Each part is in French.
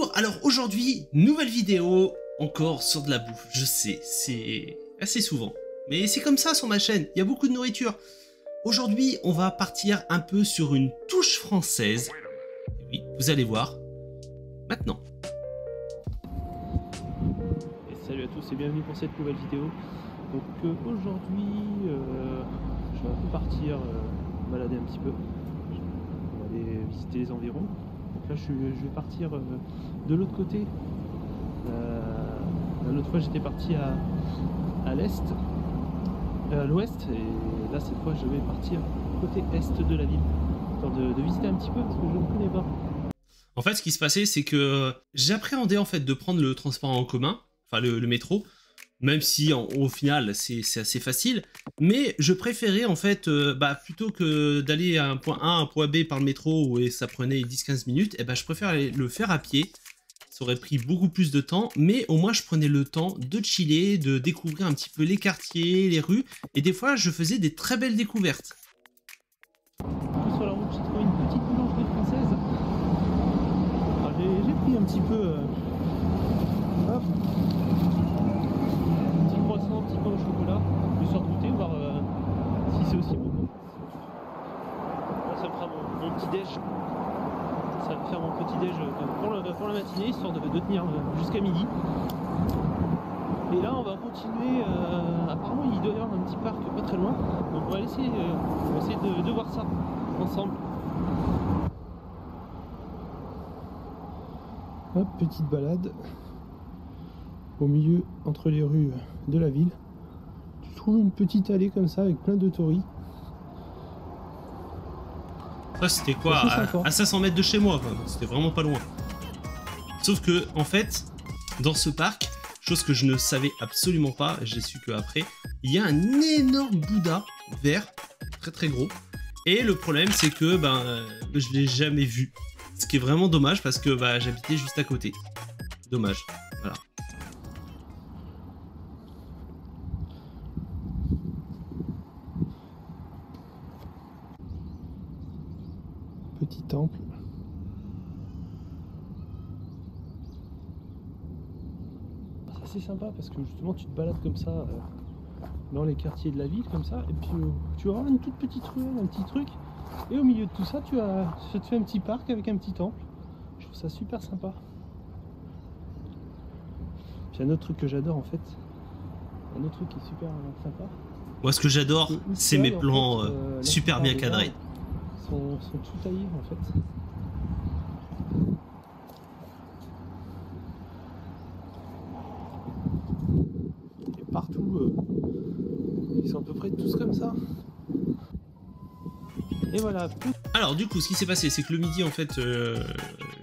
Bonjour, alors aujourd'hui, nouvelle vidéo, encore sur de la bouffe, je sais, c'est assez souvent, mais c'est comme ça sur ma chaîne, il y a beaucoup de nourriture. Aujourd'hui, on va partir un peu sur une touche française, et oui, vous allez voir, maintenant. Et salut à tous et bienvenue pour cette nouvelle vidéo. Donc aujourd'hui, je vais un peu partir balader un petit peu, on va aller visiter les environs. Donc là je vais partir de l'autre côté. L'autre fois j'étais parti à l'est, à l'ouest, et là cette fois je vais partir côté est de la ville, histoire de visiter un petit peu parce que je ne connais pas. En fait, ce qui se passait, c'est que j'appréhendais en fait de prendre le transport en commun, enfin le métro, même si au final c'est assez facile, mais je préférais en fait, plutôt que d'aller à un point A, à un point B par le métro où ça prenait 10-15 minutes, et je préfère aller le faire à pied. Ça aurait pris beaucoup plus de temps, mais au moins je prenais le temps de chiller, de découvrir un petit peu les quartiers, les rues, et des fois je faisais des très belles découvertes. Sur la route j'ai trouvé une petite boulangerie française. J'ai pris un petit peu hop, un petit croissant, un petit pain au chocolat, histoire de goûter, voir si c'est aussi bon. Là, ça me fera mon petit déj. Ça va me faire mon petit déj pour la matinée, histoire de tenir jusqu'à midi. Et là on va continuer, apparemment il doit y avoir un petit parc pas très loin, donc on va essayer de voir ça ensemble. Hop, petite balade au milieu entre les rues de la ville. Tu trouves une petite allée comme ça avec plein de tories. Ça c'était quoi, à 500 mètres de chez moi, c'était vraiment pas loin. Sauf que en fait, dans ce parc, chose que je ne savais absolument pas, j'ai su que après, il y a un énorme Bouddha vert, très très gros. Et le problème c'est que je l'ai jamais vu. Ce qui est vraiment dommage parce que j'habitais juste à côté. Dommage, voilà. Petit temple. C'est assez sympa parce que justement tu te balades comme ça dans les quartiers de la ville comme ça, et puis tu vas avoir une toute petite ruelle, un petit truc, et au milieu de tout ça ça te fait un petit parc avec un petit temple. Je trouve ça super sympa. Puis un autre truc que j'adore en fait, un autre truc qui est super sympa. Moi ce que j'adore, c'est mes plans super bien cadrés. Sont tout taillés en fait. Et partout, ils sont à peu près tous comme ça. Et voilà. Alors du coup, ce qui s'est passé, c'est que le midi en fait,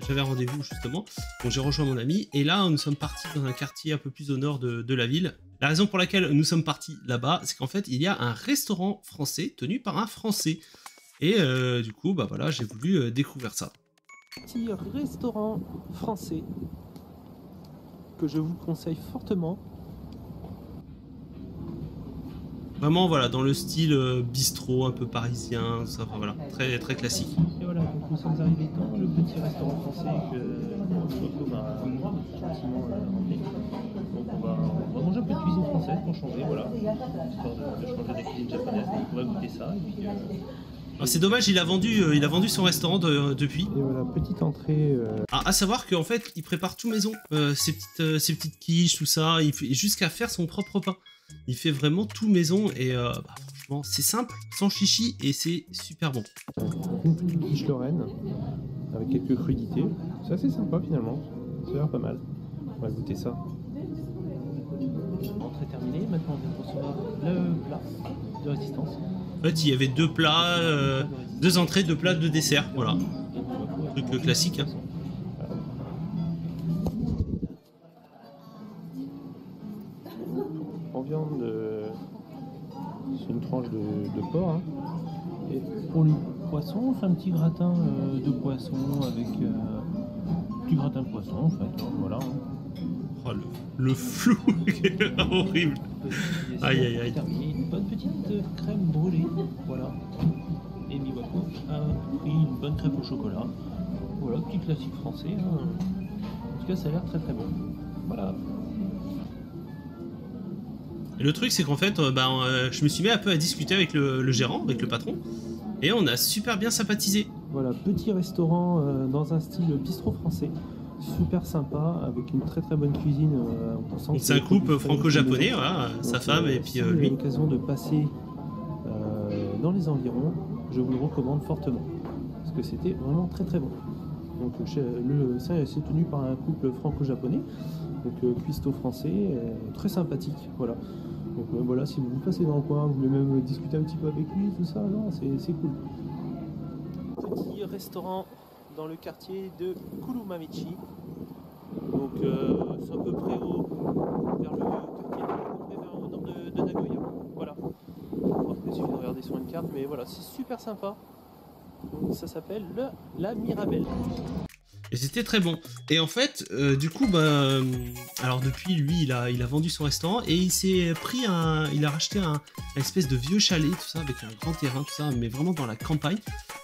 j'avais un rendez-vous justement, donc j'ai rejoint mon ami, et là nous sommes partis dans un quartier un peu plus au nord de la ville. La raison pour laquelle nous sommes partis là-bas, c'est qu'en fait il y a un restaurant français tenu par un Français. Et du coup, voilà, j'ai voulu découvrir ça. Petit restaurant français que je vous conseille fortement. Vraiment, voilà, dans le style bistrot, un peu parisien, ça, voilà, très très classique. Et voilà, donc nous sommes arrivés dans le petit restaurant français que Rocco m'a gentiment emmené. Donc on va manger un peu de cuisine française pour changer, voilà, histoire de changer de la cuisine japonaise. Donc on va goûter ça et puis. C'est dommage, il a vendu son restaurant depuis. Et voilà, petite entrée. À savoir qu'en fait, il prépare tout maison, ses petites quiches, tout ça, il fait jusqu'à faire son propre pain. Il fait vraiment tout maison et franchement, c'est simple, sans chichi et c'est super bon. Une petite quiche Lorraine avec quelques crudités. C'est assez sympa finalement, ça a l'air pas mal. On va goûter ça. Entrée terminée, maintenant on vient de recevoir le plat de résistance. En fait, il y avait deux plats, deux entrées, deux plats, deux desserts, voilà. Truc classique. Hein. En viande, c'est une tranche de porc. Hein. Et pour le poisson, c'est un petit gratin de poisson avec petit gratin de poisson en fait. Hein, voilà. Oh, le flou, horrible. Aïe aïe aïe. Une bonne petite crème brûlée, voilà. Et Miwako a pris une bonne crêpe au chocolat. Voilà, petit classique français. Hein. tout cas, ça a l'air très bon. Voilà. Et le truc, c'est qu'en fait, je me suis mis un peu à discuter avec le gérant, avec le patron, et on a super bien sympathisé. Voilà, petit restaurant dans un style bistrot français, super sympa, avec une très bonne cuisine. C'est un couple franco-japonais, voilà, sa femme et puis si lui. vous avez l'occasion de passer dans les environs, je vous le recommande fortement, parce que c'était vraiment très bon. Donc ça c'est tenu par un couple franco-japonais, donc cuistot français, très sympathique, voilà. Donc voilà, si vous passez dans le coin, vous voulez même discuter un petit peu avec lui, tout ça, non, c'est cool. Petit restaurant dans le quartier de Kurumamichi, donc c'est à peu près vers le quartier, à peu près vers au nord de Nagoya, voilà. Bon, il suffit de regarder sur une carte, mais voilà, c'est super sympa. Donc, ça s'appelle la Mirabelle. Et c'était très bon. Et en fait, du coup, alors depuis, lui, il a vendu son restaurant et il s'est pris il a racheté un espèce de vieux chalet, tout ça, avec un grand terrain, tout ça, mais vraiment dans la campagne.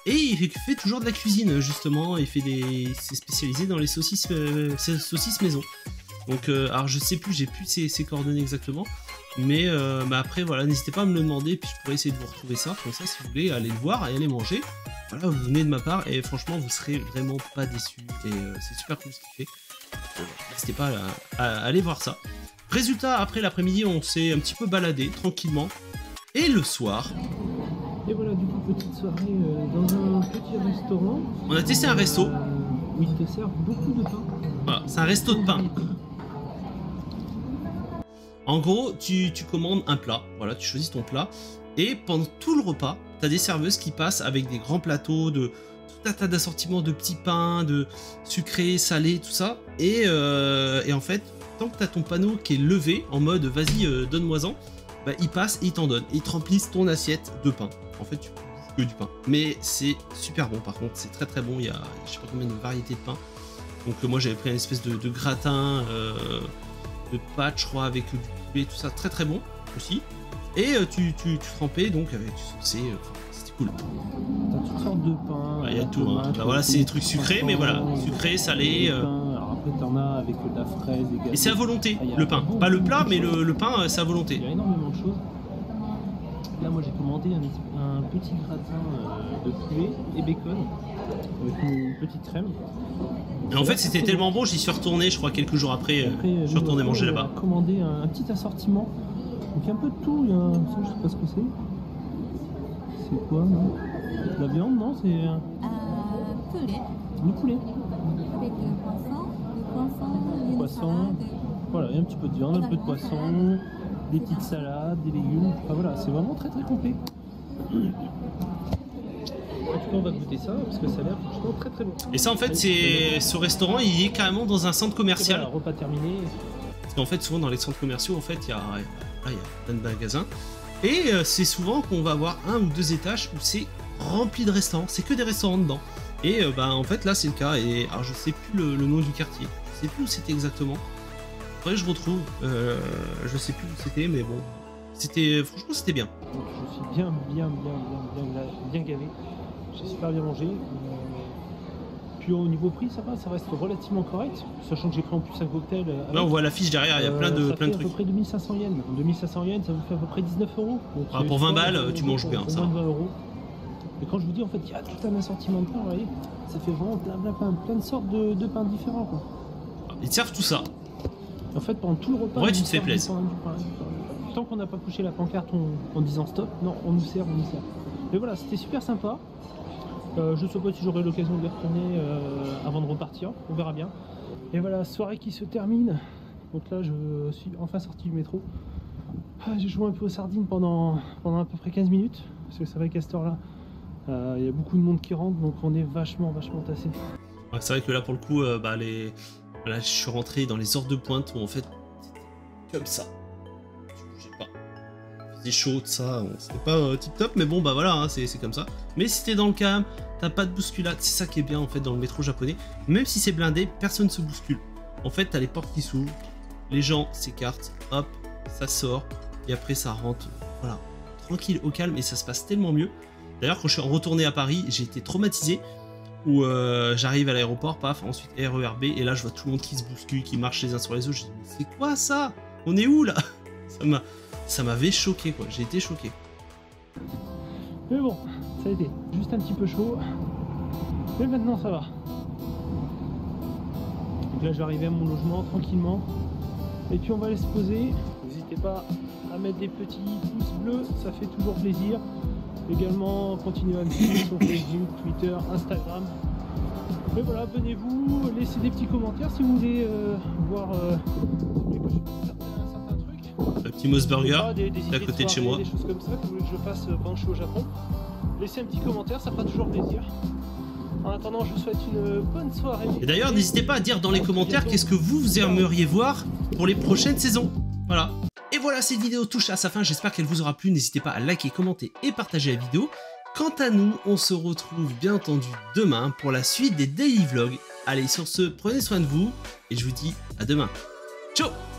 Et il fait toujours de la cuisine, justement. Il s'est spécialisé dans les saucisses maison. Donc, alors je sais plus, j'ai plus ses coordonnées exactement. Mais après, voilà, n'hésitez pas à me le demander, puis je pourrais essayer de vous retrouver ça. Comme ça, si vous voulez, allez le voir et allez manger. Voilà, vous venez de ma part et franchement, vous serez vraiment pas déçus. Et c'est super cool ce qu'il fait. N'hésitez pas à aller voir ça. Résultat, après l'après-midi, on s'est un petit peu baladé tranquillement. Et le soir... Et voilà, du coup, petite soirée dans un petit restaurant. On a testé un resto. Où ils te servent beaucoup de pain. Voilà, c'est un resto de pain. En gros, tu commandes un plat, voilà, tu choisis ton plat, et pendant tout le repas, tu as des serveuses qui passent avec des grands plateaux de tout un tas d'assortiments de petits pains, de sucré, salé, tout ça, et en fait, tant que tu as ton panneau qui est levé, en mode vas-y, donne-moi-en, ils passent et ils t'en donnent, et ils te remplissent ton assiette de pain. En fait, tu bouffes que du pain. Mais c'est super bon, par contre, c'est très bon, il y a je sais pas combien de variétés de pain. Donc moi j'avais pris une espèce de gratin, de pâtes, je crois, avec du poulet, tout ça, très bon aussi. Et tu trempais donc avec du saucé, c'était cool. T'as toutes sortes de pain. Il y a tout, hein. Voilà, c'est des trucs sucrés, mais voilà, sucré, salé. Alors après t'en as avec de la fraise, des gâteaux. Et c'est à volonté, le pain. Pas le plat, mais le pain, c'est à volonté. Il y a énormément de choses. Là, moi j'ai commandé un petit gratin de poulet et bacon avec une petite crème. Et en fait, c'était tellement bon, j'y suis retourné, je crois, quelques jours après, je suis retourné manger là-bas. On a commandé un petit assortiment, donc il y a un peu de tout, il y a, ça, je sais pas ce que c'est. C'est quoi, non? La viande, non? C'est poulet. Le poulet. Avec le poisson, voilà, il y a un petit peu de viande, un peu de poisson, des petites salades, des légumes, enfin voilà, c'est vraiment très complet. En tout cas, on va goûter ça parce que ça a l'air franchement très bon. Et ça, en fait, c'est ce restaurant, il est carrément dans un centre commercial. Voilà, repas terminé. Parce qu'en fait, souvent dans les centres commerciaux, en fait, il y a plein de magasins. Et c'est souvent qu'on va avoir un ou deux étages où c'est rempli de restaurants. C'est que des restaurants dedans. Et en fait, là, c'est le cas. Et alors, je sais plus le nom du quartier. Je sais plus où c'était exactement. Après, je retrouve. Je sais plus où c'était, mais bon. Franchement, c'était bien. Donc, je suis bien gavé. J'ai super bien mangé. Puis au niveau prix, ça va, ça reste relativement correct. Sachant que j'ai pris en plus un cocktail. Là, on voit l'affiche derrière, il y a plein de trucs. À peu près 2500 yens. 2500 yens, ça vous fait à peu près 19 euros. Donc, pour 20 balles, tu manges bien, ça. Moins de 20 euros. Et quand je vous dis, en fait, il y a tout un assortiment de pain, vous voyez, ça fait vraiment plein de sortes de pains différents, quoi. Ils te servent tout ça. En fait, pendant tout le repas, ouais, tu te fais plaisir. Tant qu'on n'a pas couché la pancarte en disant stop, non, on nous sert. Mais voilà, c'était super sympa. Je ne sais pas si j'aurai l'occasion de les retourner avant de repartir, on verra bien. Et voilà, soirée qui se termine. Donc là, je suis enfin sorti du métro. J'ai joué un peu aux sardines pendant à peu près 15 minutes. Parce que c'est vrai qu'à cette heure-là, il y a beaucoup de monde qui rentre, donc on est vachement tassé. Ouais, c'est vrai que là, pour le coup, là, je suis rentré dans les heures de pointe où en fait, c'était comme ça. Je bougeais pas. C'était chaud, tout ça. C'était pas tip top, mais bon, voilà, hein, c'est comme ça. Mais si t'es dans le calme, t'as pas de bousculade. C'est ça qui est bien en fait dans le métro japonais. Même si c'est blindé, personne ne se bouscule. En fait, t'as les portes qui s'ouvrent, les gens s'écartent, hop, ça sort, et après ça rentre. Voilà, tranquille, au calme, et ça se passe tellement mieux. D'ailleurs, quand je suis retourné à Paris, j'ai été traumatisé. où j'arrive à l'aéroport, paf, ensuite RERB, et là je vois tout le monde qui se bouscule, qui marche les uns sur les autres. Je dis, mais c'est quoi ça? On est où là? Ça m'avait choqué, quoi. J'ai été choqué. Mais bon, ça a été juste un petit peu chaud. Mais maintenant ça va. Donc là je vais arriver à mon logement tranquillement. Et puis on va aller se poser. N'hésitez pas à mettre des petits pouces bleus, ça fait toujours plaisir. Également, continuez à me suivre sur Facebook, Twitter, Instagram. Mais voilà, abonnez-vous, laissez des petits commentaires si vous voulez voir si vous voulez que je fasse certains trucs. Le petit Moss Burger, Des c'est à côté de chez moi. Des choses comme ça que vous voulez que je fasse pendant que je suis au Japon. Laissez un petit commentaire, ça fera toujours plaisir. En attendant, je vous souhaite une bonne soirée. Et d'ailleurs, n'hésitez pas à dire dans les commentaires qu'est-ce que vous aimeriez voir pour les prochaines saisons. Voilà. Et voilà, cette vidéo touche à sa fin, j'espère qu'elle vous aura plu. N'hésitez pas à liker, commenter et partager la vidéo. Quant à nous, on se retrouve bien entendu demain pour la suite des daily vlogs. Allez, sur ce, prenez soin de vous et je vous dis à demain. Ciao!